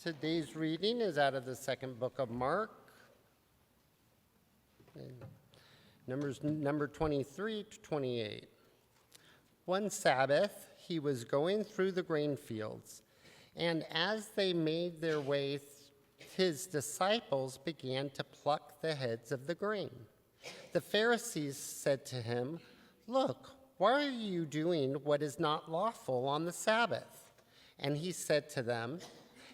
Today's reading is out of the second book of Mark, number 23 to 28. One Sabbath, he was going through the grain fields, and as they made their way, his disciples began to pluck the heads of the grain. The Pharisees said to him, "Look, why are you doing what is not lawful on the Sabbath?" And he said to them,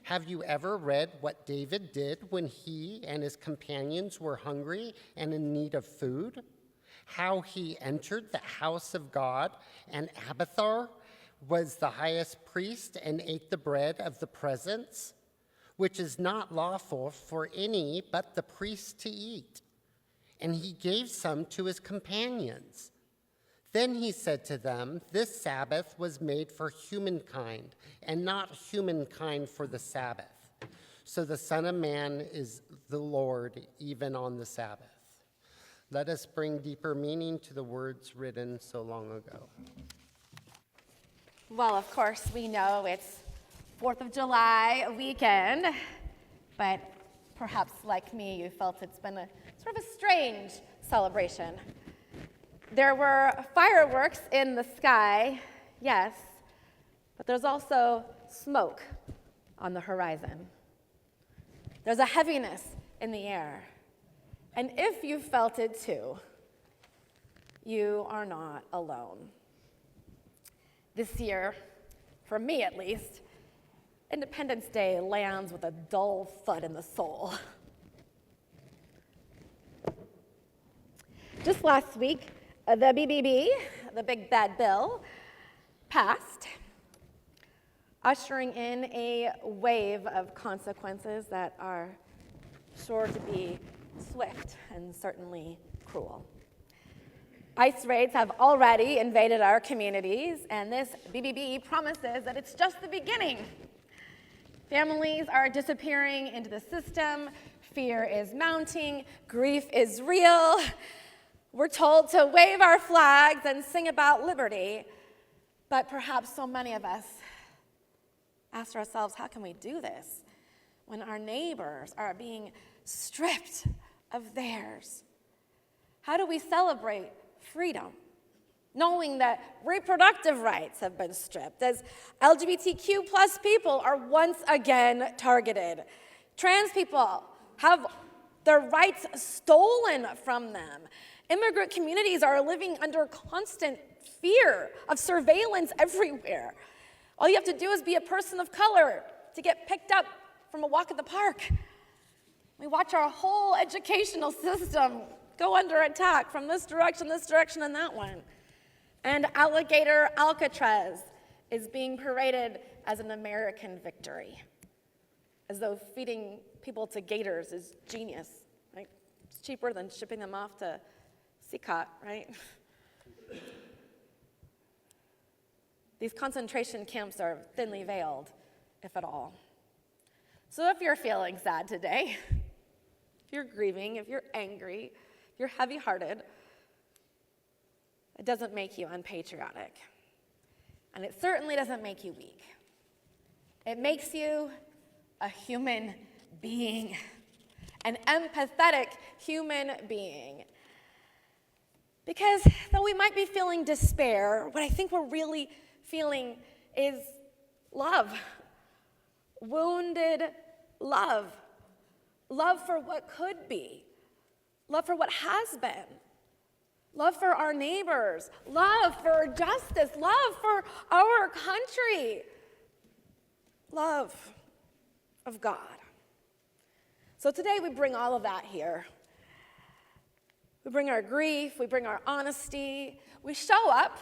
"Have you ever read what David did when he and his companions were hungry and in need of food? How he entered the house of God, and Abiathar was the highest priest and ate the bread of the presence, which is not lawful for any but the priest to eat. And he gave some to his companions." Then he said to them, "This Sabbath was made for humankind, and not humankind for the Sabbath. So the Son of Man is the Lord even on the Sabbath." Let us bring deeper meaning to the words written so long ago. Well, of course, we know it's 4th of July weekend, but perhaps like me, you felt it's been a sort of a strange celebration. There were fireworks in the sky, yes, but there's also smoke on the horizon. There's a heaviness in the air. And if you felt it too, you are not alone. This year, for me at least, Independence Day lands with a dull thud in the soul. Just last week, the BBB, the Big Bad Bill, passed, ushering in a wave of consequences that are sure to be swift and certainly cruel. ICE raids have already invaded our communities, and this BBB promises that it's just the beginning. Families are disappearing into the system, fear is mounting, grief is real. We're told to wave our flags and sing about liberty, but perhaps so many of us ask ourselves, how can we do this when our neighbors are being stripped of theirs? How do we celebrate freedom, knowing that reproductive rights have been stripped, as LGBTQ plus people are once again targeted? Trans people have their rights stolen from them. Immigrant communities are living under constant fear of surveillance everywhere. All you have to do is be a person of color to get picked up from a walk at the park. We watch our whole educational system go under attack from this direction, and that one. And alligator Alcatraz is being paraded as an American victory, as though feeding people to gators is genius, right? It's cheaper than shipping them off to Sikot, right? These concentration camps are thinly veiled, if at all. So if you're feeling sad today, if you're grieving, if you're angry, if you're heavy-hearted, it doesn't make you unpatriotic. And it certainly doesn't make you weak. It makes you a human being, an empathetic human being. Because though we might be feeling despair, what I think we're really feeling is love. Wounded love. Love for what could be. Love for what has been. Love for our neighbors. Love for justice. Love for our country. Love of God. So today we bring all of that here. We bring our grief, we bring our honesty. We show up,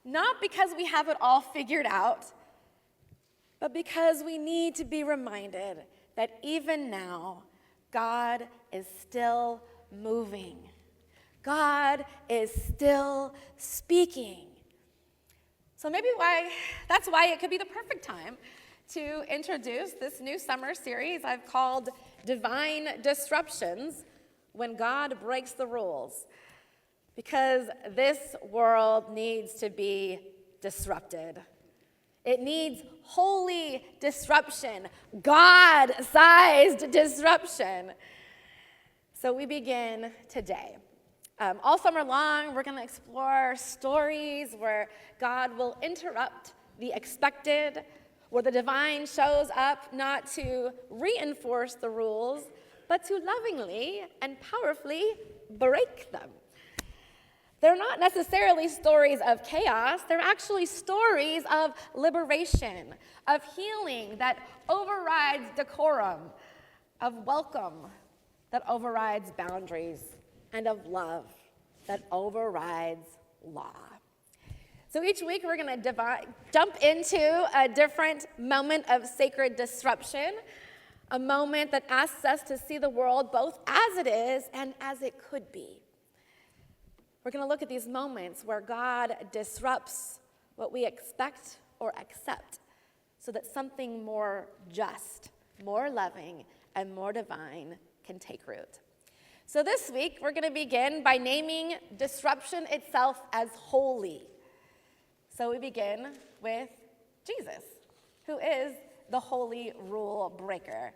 not because we have it all figured out, but because we need to be reminded that even now, God is still moving. God is still speaking. So maybe that's why it could be the perfect time to introduce this new summer series I've called Divine Disruptions, when God breaks the rules, because this world needs to be disrupted. It needs holy disruption, God-sized disruption. So we begin today. All summer long, we're going to explore stories where God will interrupt the expected, where the divine shows up not to reinforce the rules, but to lovingly and powerfully break them. They're not necessarily stories of chaos. They're actually stories of liberation, of healing that overrides decorum, of welcome that overrides boundaries, and of love that overrides law. So each week we're going to jump into a different moment of sacred disruption, a moment that asks us to see the world both as it is and as it could be. We're going to look at these moments where God disrupts what we expect or accept so that something more just, more loving, and more divine can take root. So this week, we're going to begin by naming disruption itself as holy. So we begin with Jesus, who is the holy rule breaker.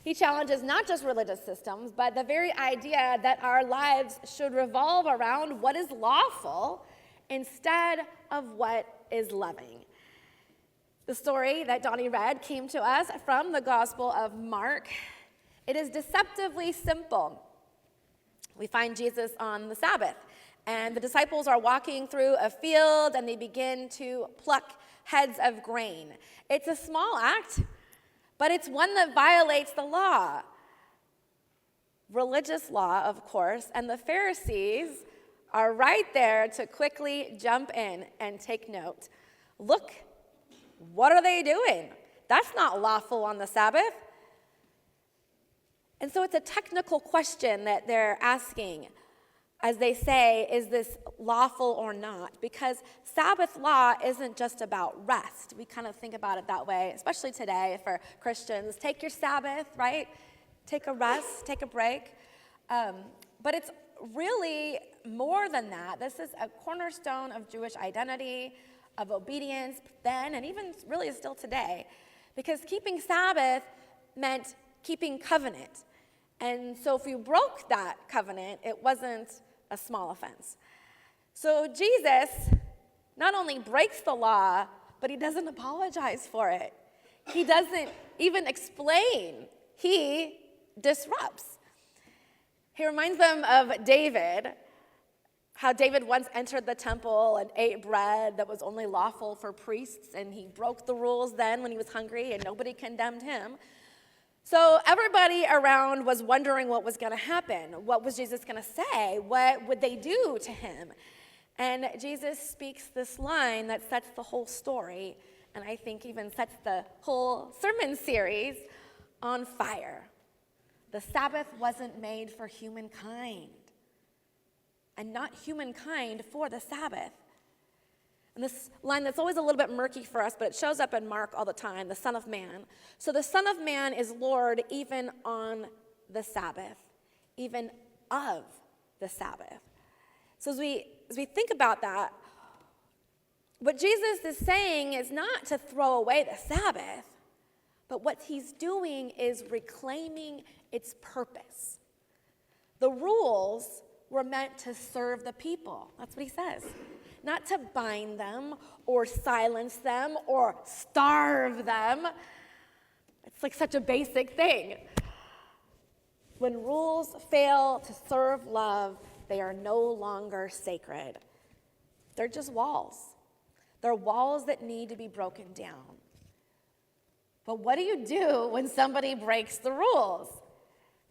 He challenges not just religious systems, but the very idea that our lives should revolve around what is lawful instead of what is loving. The story that Donnie read came to us from the Gospel of Mark. It is deceptively simple. We find Jesus on the Sabbath, and the disciples are walking through a field, and they begin to pluck heads of grain. It's a small act, but it's one that violates the law. Religious law, of course, and the Pharisees are right there to quickly jump in and take note. Look, what are they doing? That's not lawful on the Sabbath. And so it's a technical question that they're asking as they say, is this lawful or not? Because Sabbath law isn't just about rest. We kind of think about it that way, especially today for Christians. Take your Sabbath, right? Take a rest, take a break. But it's really more than that. This is a cornerstone of Jewish identity, of obedience then, and even really still today. Because keeping Sabbath meant keeping covenant. And so if you broke that covenant, it wasn't a small offense. So Jesus not only breaks the law, but he doesn't apologize for it. He doesn't even explain. He disrupts. He reminds them of David, how David once entered the temple and ate bread that was only lawful for priests, and he broke the rules then when he was hungry, and nobody condemned him. So everybody around was wondering what was going to happen. What was Jesus going to say? What would they do to him? And Jesus speaks this line that sets the whole story, and I think even sets the whole sermon series on fire. The Sabbath wasn't made for humankind, and not humankind for the Sabbath. And this line that's always a little bit murky for us, but it shows up in Mark all the time, the Son of Man. So the Son of Man is Lord even on the Sabbath, even of the Sabbath. So as we think about that, what Jesus is saying is not to throw away the Sabbath, but what he's doing is reclaiming its purpose. The rules were meant to serve the people. That's what he says. Not to bind them or silence them or starve them. It's like such a basic thing. When rules fail to serve love, they are no longer sacred. They're just walls. They're walls that need to be broken down. But what do you do when somebody breaks the rules?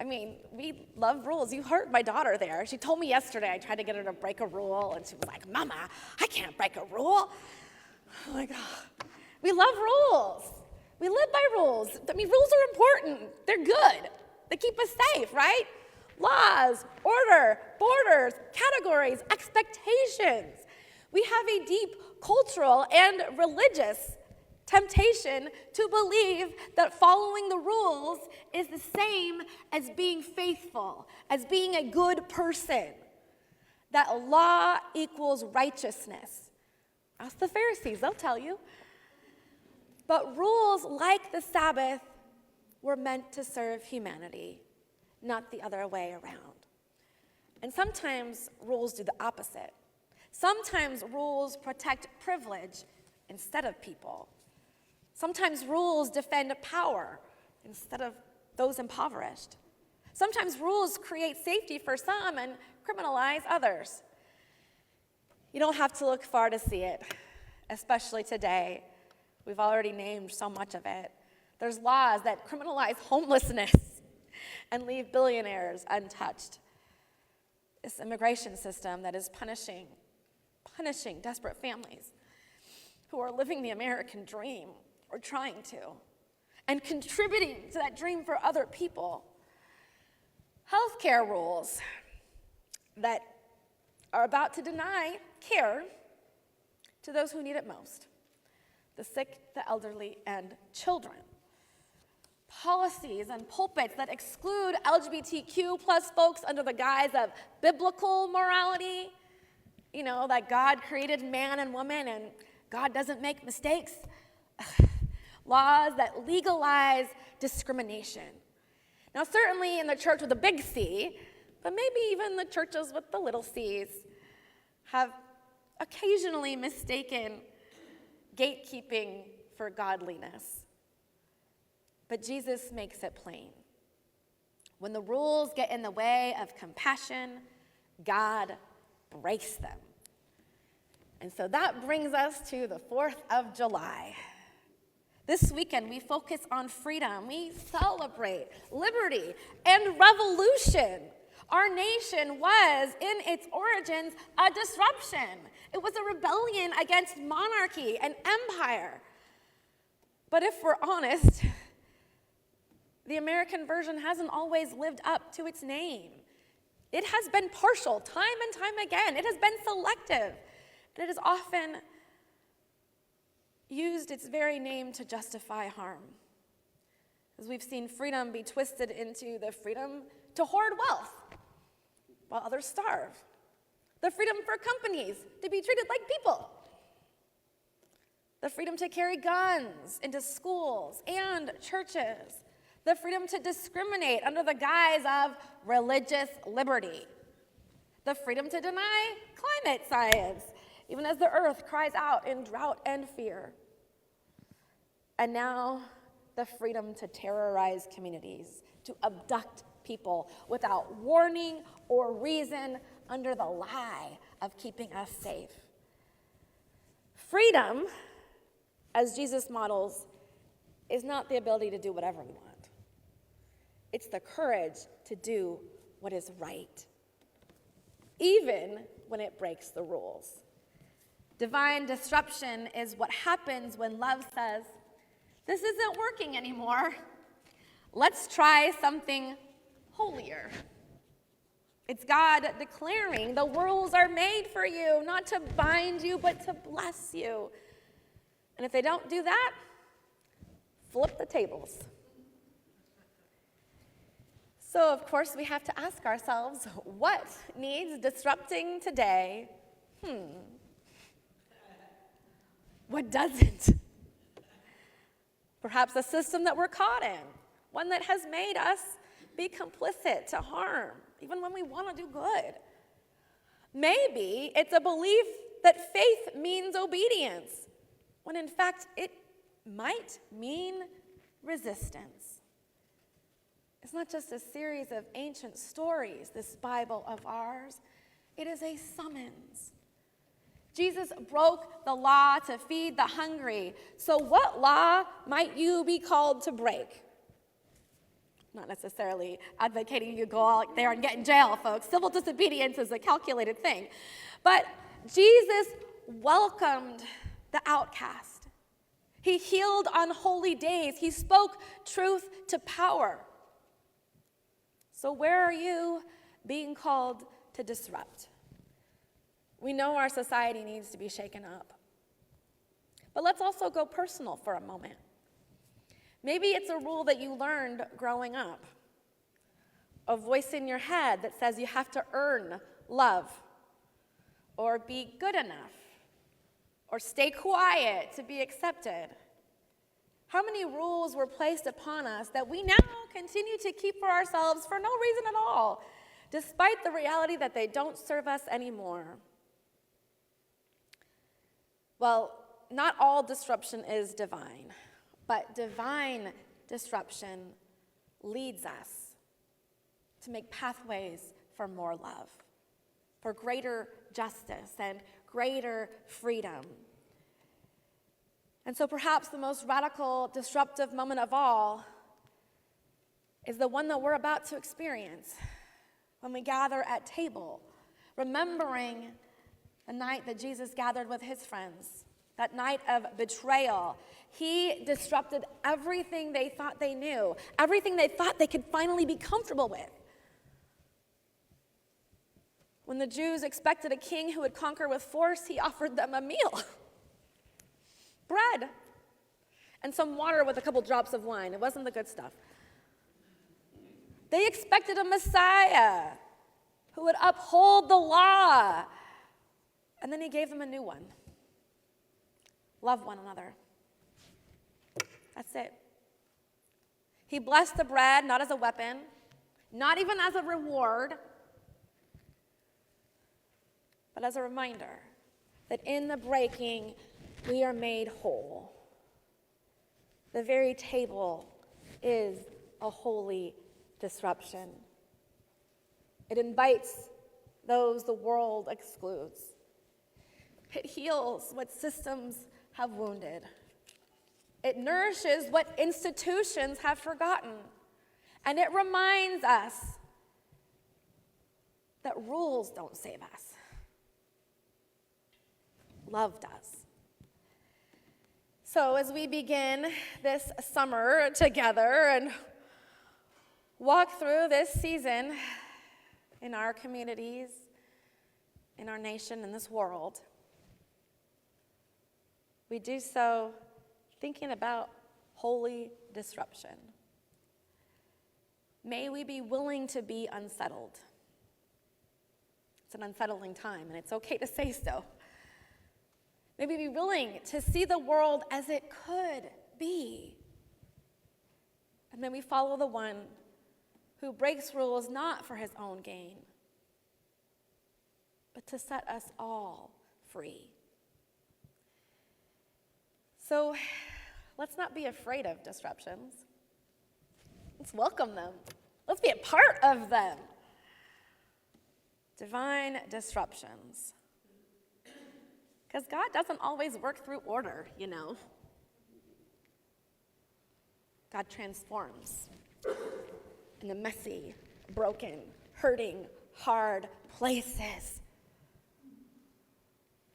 I mean, we love rules. You heard my daughter there. She told me yesterday I tried to get her to break a rule, and she was like, Mama, I can't break a rule. I'm like, oh. We love rules. We live by rules. I mean, rules are important. They're good. They keep us safe, right? Laws, order, borders, categories, expectations. We have a deep cultural and religious temptation to believe that following the rules is the same as being faithful, as being a good person. That law equals righteousness. Ask the Pharisees, they'll tell you. But rules like the Sabbath were meant to serve humanity, not the other way around. And sometimes rules do the opposite. Sometimes rules protect privilege instead of people. Sometimes rules defend power instead of those impoverished. Sometimes rules create safety for some and criminalize others. You don't have to look far to see it, especially today. We've already named so much of it. There's laws that criminalize homelessness and leave billionaires untouched. This immigration system that is punishing desperate families who are living the American dream, or trying to, and contributing to that dream for other people. Healthcare rules that are about to deny care to those who need it most: the sick, the elderly, and children. Policies and pulpits that exclude LGBTQ plus folks under the guise of biblical morality, that God created man and woman and God doesn't make mistakes. Laws that legalize discrimination. Now, certainly in the church with a big C, but maybe even the churches with the little c's, have occasionally mistaken gatekeeping for godliness. But Jesus makes it plain. When the rules get in the way of compassion, God breaks them. And so that brings us to the 4th of July. This weekend, we focus on freedom. We celebrate liberty and revolution. Our nation was, in its origins, a disruption. It was a rebellion against monarchy and empire. But if we're honest, the American version hasn't always lived up to its name. It has been partial, time and time again. It has been selective. And it has often used its very name to justify harm. As we've seen freedom be twisted into the freedom to hoard wealth while others starve. The freedom for companies to be treated like people. The freedom to carry guns into schools and churches. The freedom to discriminate under the guise of religious liberty. The freedom to deny climate science, even as the earth cries out in drought and fear. And now, the freedom to terrorize communities, to abduct people without warning or reason under the lie of keeping us safe. Freedom, as Jesus models, is not the ability to do whatever we want. It's the courage to do what is right, even when it breaks the rules. Divine disruption is what happens when love says, "This isn't working anymore. Let's try something holier." It's God declaring the rules are made for you, not to bind you, but to bless you. And if they don't do that, flip the tables. So, of course, we have to ask ourselves, what needs disrupting today? What doesn't? Perhaps a system that we're caught in, one that has made us be complicit to harm, even when we want to do good. Maybe it's a belief that faith means obedience, when in fact it might mean resistance. It's not just a series of ancient stories, this Bible of ours. It is a summons. Jesus broke the law to feed the hungry. So what law might you be called to break? Not necessarily advocating you go out there and get in jail, folks. Civil disobedience is a calculated thing. But Jesus welcomed the outcast. He healed on holy days. He spoke truth to power. So where are you being called to disrupt? We know our society needs to be shaken up. But let's also go personal for a moment. Maybe it's a rule that you learned growing up, a voice in your head that says you have to earn love, or be good enough, or stay quiet to be accepted. How many rules were placed upon us that we now continue to keep for ourselves for no reason at all, despite the reality that they don't serve us anymore? Well, not all disruption is divine, but divine disruption leads us to make pathways for more love, for greater justice and greater freedom. And so perhaps the most radical, disruptive moment of all is the one that we're about to experience when we gather at table, remembering the night that Jesus gathered with his friends, that night of betrayal. He disrupted everything they thought they knew, everything they thought they could finally be comfortable with. When the Jews expected a king who would conquer with force, he offered them a meal. Bread and some water with a couple drops of wine. It wasn't the good stuff. They expected a Messiah who would uphold the law. And then he gave them a new one. Love one another. That's it. He blessed the bread not as a weapon, not even as a reward, but as a reminder that in the breaking, we are made whole. The very table is a holy disruption. It invites those the world excludes. It heals what systems have wounded. It nourishes what institutions have forgotten. And it reminds us that rules don't save us. Love does. So as we begin this summer together and walk through this season in our communities, in our nation, in this world, we do so thinking about holy disruption. May we be willing to be unsettled. It's an unsettling time, and it's okay to say so. May we be willing to see the world as it could be. And may we follow the one who breaks rules not for his own gain, but to set us all free. So let's not be afraid of disruptions. Let's welcome them. Let's be a part of them. Divine disruptions. Because God doesn't always work through order, you know. God transforms in the messy, broken, hurting, hard places.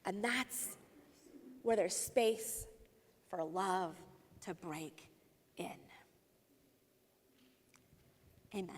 And that's where there's space for love to break in. Amen.